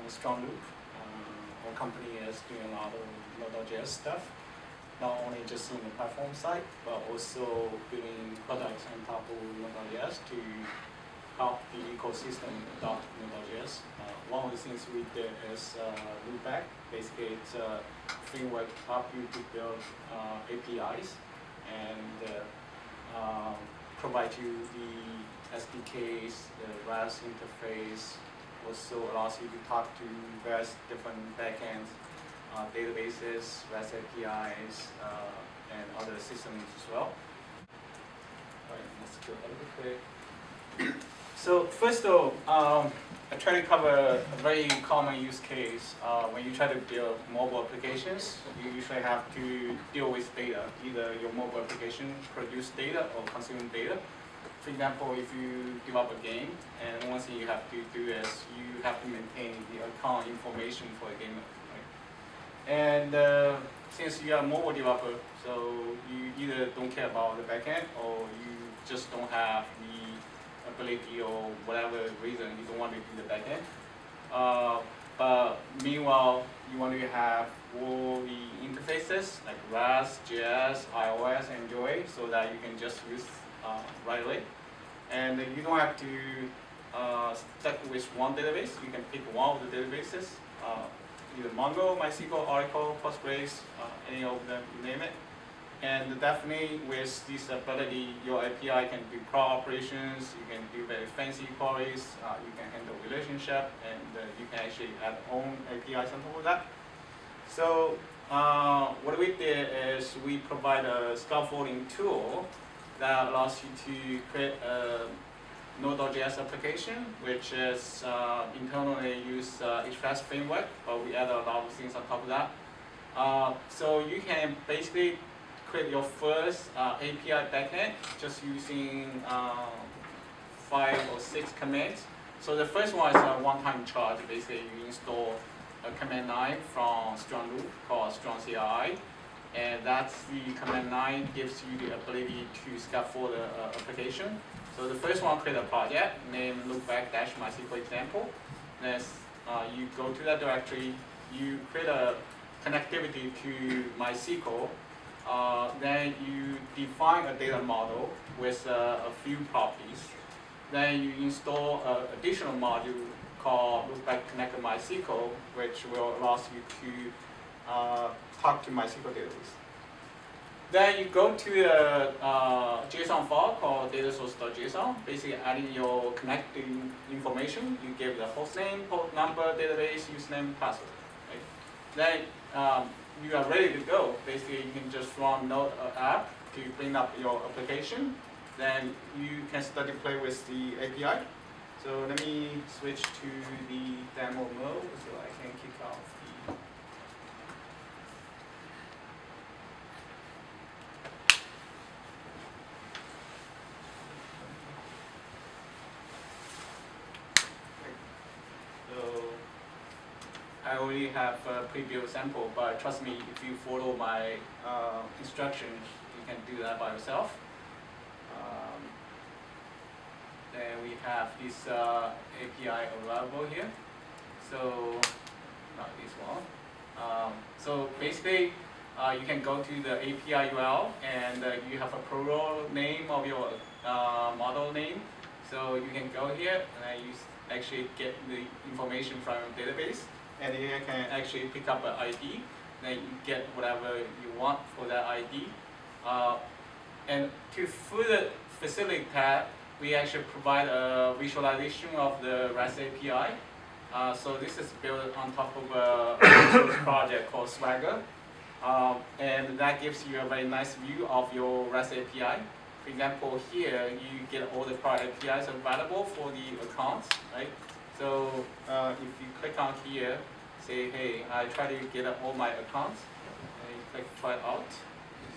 Strong Loop. Our company is doing a lot of NodeJS stuff, not only just in the platform side, but also building products on top of NodeJS to help the ecosystem adopt NodeJS. One of the things we did is Loopback. Basically, it's a framework to help you to build APIs and provide you the SDKs, the REST interface. Also allows you to talk to various different backends, databases, REST APIs, and other systems as well. All right, let's go a little bit quick. So first of all, I try to cover a very common use case. When you try to build mobile applications, you usually have to deal with data. Either your mobile application produce data or consume data. For example, if you develop a game, and one thing you have to do is you have to maintain the account information for a game. Right? And since you are a mobile developer, so you either don't care about the backend or you just don't have the ability or whatever reason you don't want to do the backend. But meanwhile, you want to have all the interfaces like REST, JS, iOS, Android, so that you can just use right away. And you don't have to stick with one database. You can pick one of the databases, either Mongo, MySQL, Oracle, Postgres, any of them, you name it. And definitely with this ability, your API can do crawl operations, you can do very fancy queries, you can handle relationship, and you can actually add own APIs on top of that. So what we did is we provide a scaffolding tool that allows you to create a Node.js application, which is internally use Express framework, but we add a lot of things on top of that. So you can basically create your first API backend just using 5 or 6 commands. So the first one is a one-time charge. Basically, you install a command line from Strong Loop called Strong CLI, and that's the command line gives you the ability to scaffold the application. So the first one, create a project named Loopback-MySQL example. Then you go to that directory, you create a connectivity to MySQL. Then you define a data model with a few properties. Then you install an additional module called Loopback Connect MySQL, which will allow you to talk to MySQL database. Then you go to the JSON file called datasource.json, basically adding your connecting information. You give the hostname, port number, database, username, password. Right? Then you are ready to go. Basically, you can just run Node app to bring up your application. Then you can start to play with the API. So let me switch to the demo mode so I can kick off the. So I already have a pre-built sample, but trust me, if you follow my instructions, you can do that by yourself. Then we have this API available here. So, not this one. So basically, you can go to the API URL and you have a plural name of your model name. So you can go here and you actually get the information from your database. And you can actually pick up an ID. Then you get whatever you want for that ID. And to further facilitate that, we actually provide a visualization of the REST API. So this is built on top of a project called Swagger. And that gives you a very nice view of your REST API. For example, here you get all the product APIs available for the accounts, right? So if you click on here, say, hey, I try to get all my accounts, and you click try out.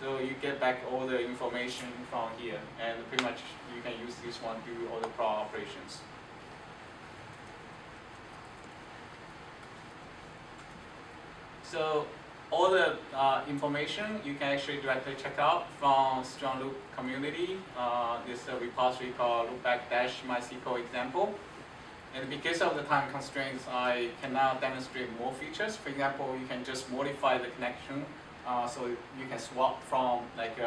So you get back all the information from here, and pretty much you can use this one to do all the crawl operations. So all the information you can actually directly check out from Strong Loop community. This repository called Loopback-MySQL example. And because of the time constraints, I cannot demonstrate more features. For example, you can just modify the connection, so you can swap from like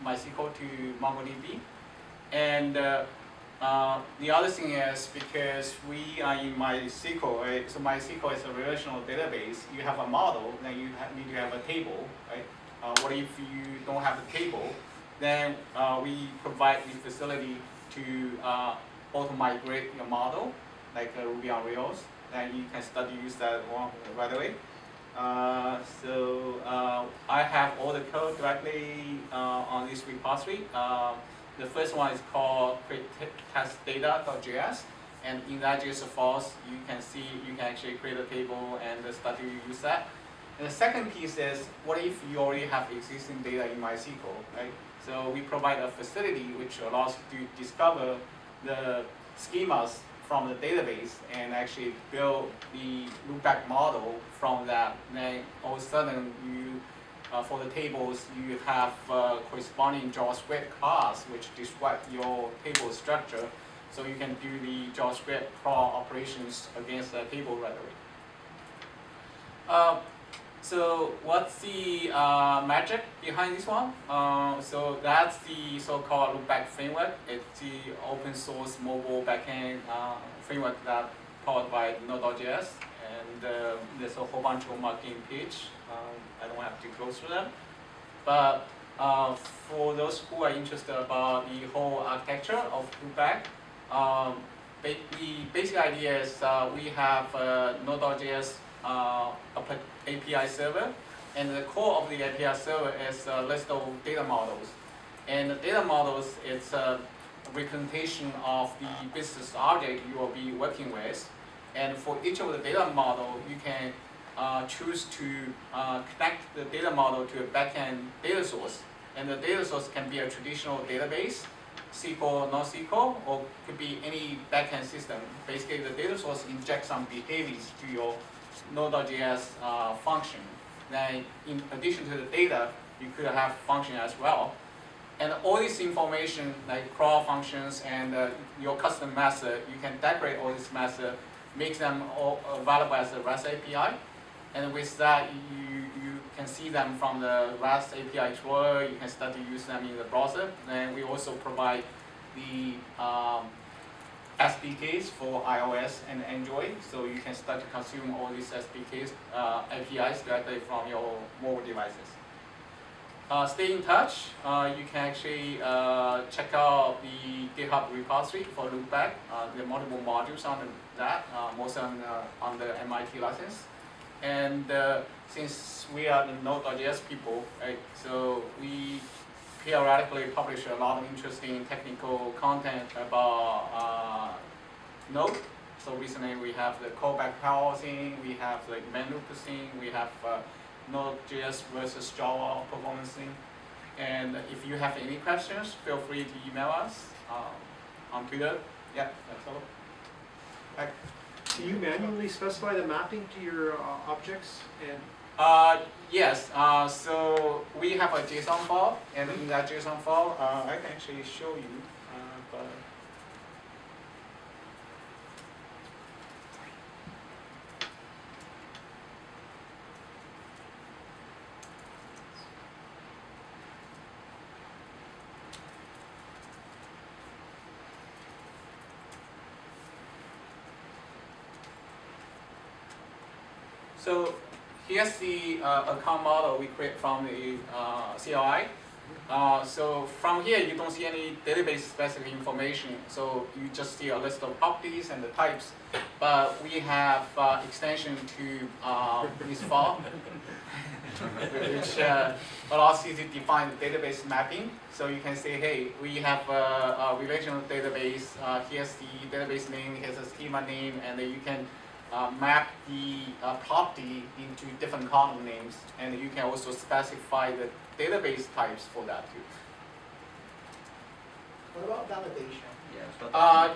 MySQL to MongoDB. And the other thing is, because we are in MySQL, right? So MySQL is a relational database. You have a model, then you need to have a table, right? What if you don't have a table? Then we provide the facility to auto-migrate your model, like Ruby on Rails. Then you can start to use that one right away. I have all the code directly on this repository. The first one is called create-test-data.js, and in that JS files, you can see you can actually create a table and start to use that. And the second piece is, what if you already have existing data in MySQL, right? So we provide a facility which allows you to discover the schemas from the database and actually build the loopback model from that. Then all of a sudden, you for the tables, you have corresponding JavaScript class which describe your table structure, so you can do the JavaScript crawl operations against the table right away. So what's the magic behind this one? So that's the so-called Loopback framework. It's the open source mobile backend framework that powered by NodeJS, and there's a whole bunch of marketing page. I don't have to go through them, but for those who are interested about the whole architecture of Loopback, the basic idea is we have Node.js API server, and the core of the API server is a list of data models. And the data models is a representation of the business object you will be working with. And for each of the data model, you can choose to connect the data model to a backend data source. And the data source can be a traditional database, SQL, non-SQL, or could be any backend system. Basically, the data source injects some behaviors to your Node.js function. Then, in addition to the data, you could have function as well. And all this information, like crawl functions and your custom method, you can decorate all this method, make them all available as a REST API. And with that, you can see them from the REST API Explorer. You can start to use them in the browser. And we also provide the SDKs for iOS and Android, so you can start to consume all these SDKs, APIs directly from your mobile devices. Stay in touch. You can actually check out the GitHub repository for Loopback. There are multiple modules on that, most on the MIT license. And since we are the Node.js people, right, so we periodically publish a lot of interesting technical content about Node. So recently we have the callback housing, we have like menu thing, we have Node.js versus Java performance thing. And if you have any questions, feel free to email us on Twitter. Yeah, that's all. Back. Do you manually specify the mapping to your objects? And yes, so we have a JSON file, and in that JSON file, I can actually show you. So here's the account model we create from the CLI. So from here, you don't see any database specific information. So you just see a list of properties and the types. But we have extension to this file, which allows you to define the database mapping. So you can say, hey, we have a relational database. Here's the database name, here's the schema name, and then you can map the property into different column names, and you can also specify the database types for that too. What about validation?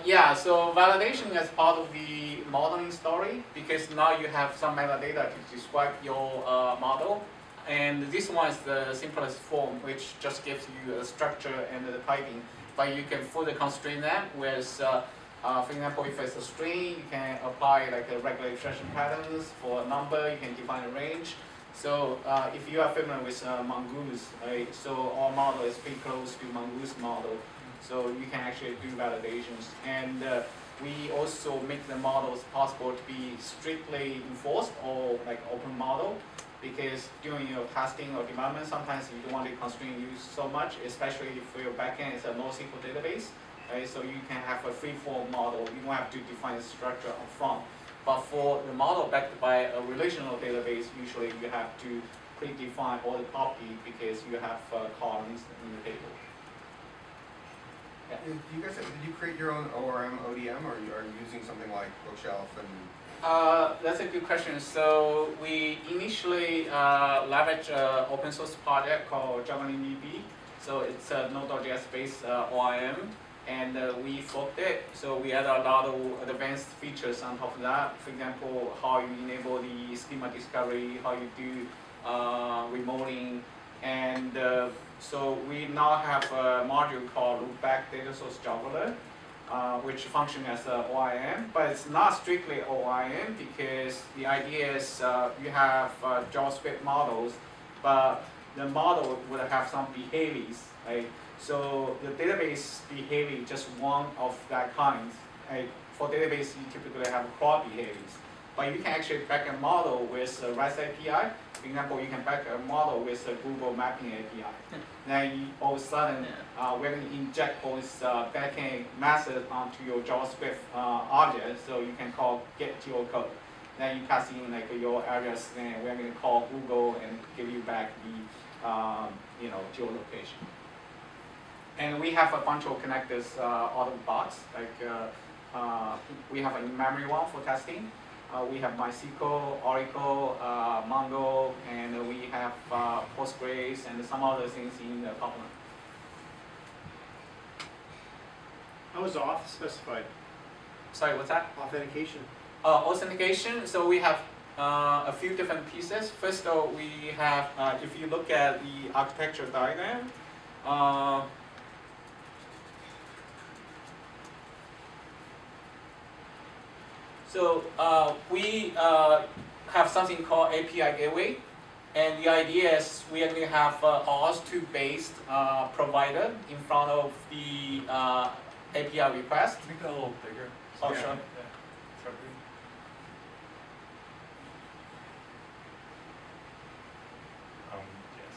Yeah, so validation is part of the modeling story, because now you have some metadata to describe your model, and this one is the simplest form, which just gives you a structure and the typing, but you can further constrain that with For example, if it's a string, you can apply like a regular expression patterns. For a number, you can define a range. So if you are familiar with Mongoose, right? So our model is pretty close to Mongoose model. So you can actually do validations. And we also make the models possible to be strictly enforced or like open model, because during your testing or development, sometimes you don't want to constrain use so much, especially if your backend is a NoSQL database. Right? So you can have a free-form model. You don't have to define the structure up front. But for the model backed by a relational database, usually you have to predefine all the property because you have columns in the table. Yeah. Did you create your own ORM, ODM, or are you using something like Bookshelf and? That's a good question. So we initially leveraged an open source project called JavaLinDB. So it's a Node.js based ORM, and we forked it. So we added a lot of advanced features on top of that. For example, how you enable the schema discovery, how you do remoting, and so we now have a module called Loopback data source juggler, which functions as an OIM, but it's not strictly OIM because the idea is you have JavaScript models, but the model would have some behaviors, right? So the database behavior is just one of that kind. Right? For database, you typically have crawl behaviors, but you can actually back a model with a REST API. For example, you can back a model with a Google Mapping API. Then you, all of a sudden, we're going to inject those backend methods onto your JavaScript object, so you can call get geocode. Then you pass in like your address, then we're going to call Google and give you back the geolocation. And we have a bunch of connectors out of the box. Like we have a in-memory one for testing. We have MySQL, Oracle, Mongo, and we have Postgres and some other things in the complement. How is auth specified? Sorry, what's that? Authentication. Authentication. So we have a few different pieces. First of all, we have, if you look at the architecture diagram, so we have something called API gateway, and the idea is we are going to have OAuth2 based provider in front of the API request. Make that a little bigger. Oh, Yeah. sure. Yeah.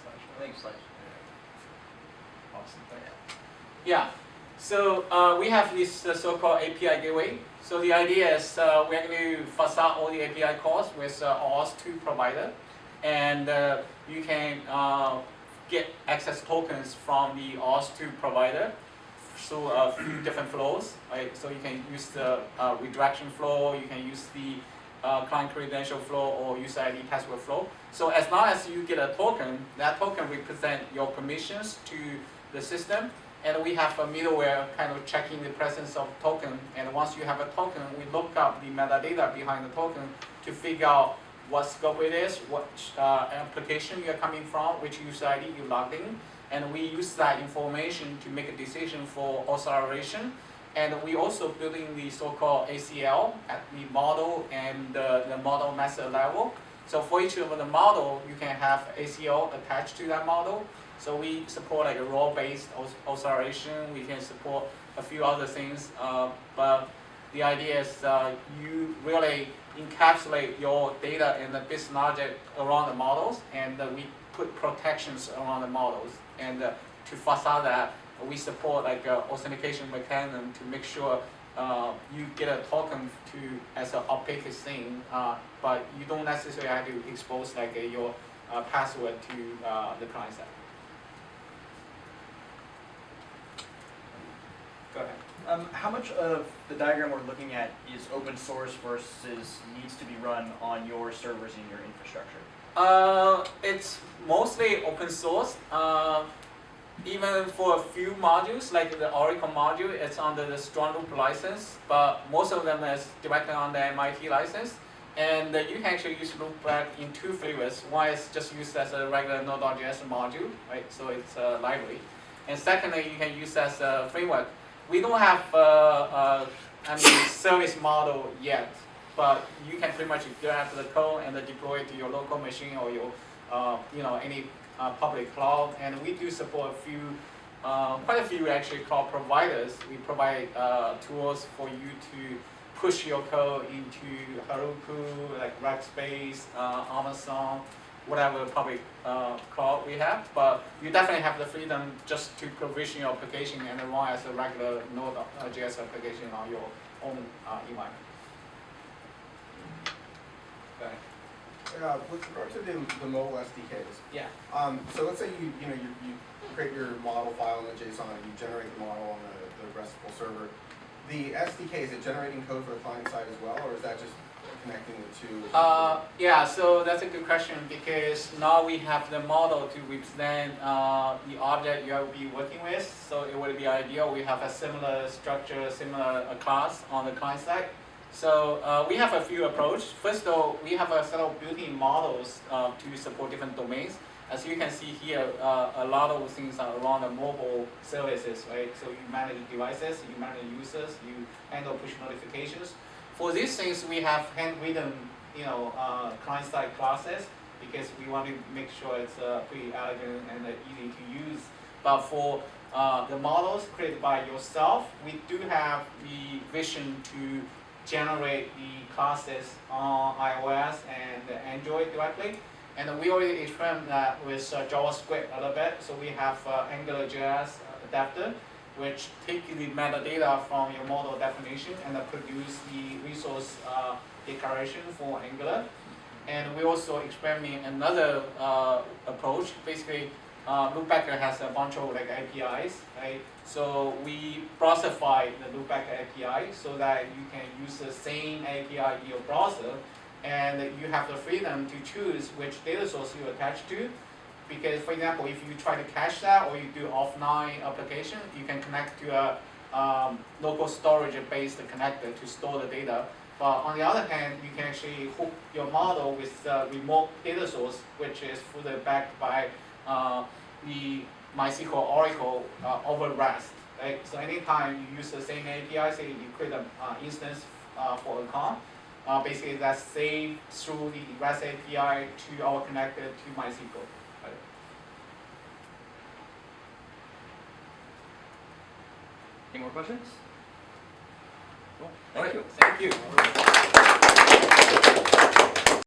Slash. I think slash. Yeah. Awesome. Thank you. Yeah. So we have this so-called API gateway. So the idea is we're going to facade all the API calls with OAuth2 provider, and you can get access tokens from the OAuth2 provider through a few different flows. Right? So you can use the redirection flow, you can use the client credential flow, or user ID password flow. So as long as you get a token, that token represents your permissions to the system. And we have a middleware kind of checking the presence of token. And once you have a token, we look up the metadata behind the token to figure out what scope it is, what application you're coming from, which user ID you logged in. And we use that information to make a decision for authorization. And we also building the so-called ACL at the model and the model method level. So for each of the model, you can have ACL attached to that model. So we support like a role-based authorization. We can support a few other things, but the idea is you really encapsulate your data and the business logic around the models, and we put protections around the models. And to facade that, we support like an authentication mechanism to make sure you get a token to as an opaque thing, but you don't necessarily have to expose like your password to the client side. Go ahead. How much of the diagram we're looking at is open source versus needs to be run on your servers in your infrastructure? It's mostly open source. Even for a few modules, like the Oracle module, it's under the Strong Loop license, but most of them is directly on the MIT license. And you can actually use Loopback in two flavors. One is just used as a regular Node.js module, right? So it's a library. And secondly, you can use as a framework. We don't have service model yet, but you can pretty much grab the code and deploy it to your local machine or your, any public cloud. And we do support quite a few actually cloud providers. We provide tools for you to push your code into Heroku, like Rackspace, Amazon, whatever public cloud we have. But you definitely have the freedom just to provision your application and run as a regular Node.js application on your own environment. Okay. With regard to the mobile SDKs, Yeah. so let's say you create your model file in the JSON and you generate the model on the RESTful server. The SDK, is it generating code for the client side as well, or is that just connecting the two? Yeah, so that's a good question because now we have the model to represent the object you will be working with. So it would be ideal we have a similar structure, similar class on the client side. So we have a few approaches. First of all, we have a set of built-in models to support different domains. As you can see here, a lot of things are around the mobile services, right? So you manage devices, you manage users, you handle push notifications. For these things, we have handwritten, client-side classes because we want to make sure it's pretty elegant and easy to use. But for the models created by yourself, we do have the vision to generate the classes on iOS and Android directly. And we already experimented that with JavaScript a little bit. So we have AngularJS adapter, which take the metadata from your model definition and produce the resource declaration for Angular. And we also experiment another approach. Basically, Loopback has a bunch of APIs, right? So we browserify the Loopback API so that you can use the same API in your browser, and you have the freedom to choose which data source you attach to. Because, for example, if you try to cache that or you do offline application, you can connect to a local storage-based connector to store the data. But on the other hand, you can actually hook your model with the remote data source, which is further backed by the MySQL Oracle over REST. Right? So anytime you use the same API, say you create an instance for a account, basically that's saved through the REST API to our connector to MySQL. Right? Any more questions? Cool. All Thank right. you. Thank you.